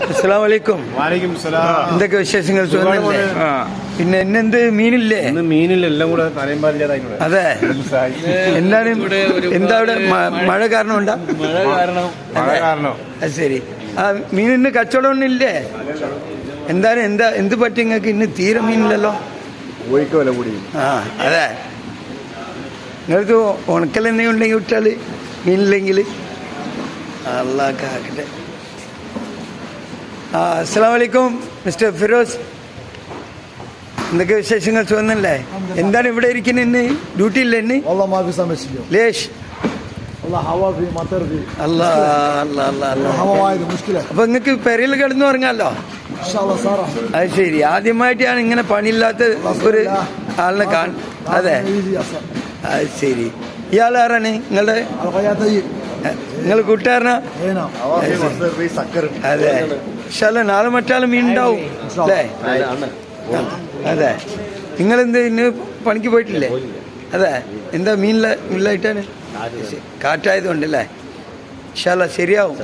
അസ്സലാമു അലൈക്കും. എന്തൊക്കെ വിശേഷങ്ങൾ? പിന്നെ ഇന്നെന്ത് മീനില്ലേ? മീനില്ല, എല്ലാം കൂടെ തലയും പാലില്ലാതായി. അതെ, എന്താണ് എന്താ അവിടെ മഴ കാരണം ഉണ്ടാ? മഴ കാരണം. അത് ശരി. ആ മീനിന് കച്ചവടം ഒന്നും ഇല്ലേ? എന്താണ് എന്ത് പറ്റി നിങ്ങൾക്ക്? ഇന്ന് തീരെ മീനില്ലല്ലോ. വില കൂടി. ആ അതെ, നിങ്ങൾക്ക് ഉണക്കൽ എന്തെങ്കിലും ഉണ്ടെങ്കിൽ വിട്ടാൽ മീനില്ലെങ്കിൽ അള്ളാഹ് കാക്കട്ടെ. അസ്സലാമു അലൈക്കും മിസ്റ്റർ ഫിറോസ്. എന്തൊക്കെ വിശേഷങ്ങൾ? സുഖന്നല്ലേ? എന്താണ് ഇവിടെ ഇരിക്കുന്നത്? ഇന്ന് ഡ്യൂട്ടി ഇല്ല ഇന്ന്? ലേഷ് അപ്പൊ നിങ്ങക്ക് പെരയിൽ കിടന്നു പറഞ്ഞല്ലോ. അത് ശരി, ആദ്യമായിട്ടാണ് ഇങ്ങനെ പണിയില്ലാത്ത ഒരു ആളിനെ അതെ, അത് ശരി. ഇയാളാരാണ് നിങ്ങളുടെ? നിങ്ങൾ കൂട്ടുകാരനാ? അതെ, നാളെ മറ്റാളും മീൻ ഉണ്ടാവും അല്ലേ? അതെ. നിങ്ങളെന്ത് ഇന്ന് പണിക്ക് പോയിട്ടില്ലേ? അതെ, എന്താ മീനിലായിട്ടാണ്? കാറ്റായതുകൊണ്ടല്ലേ? ശരിയാവും.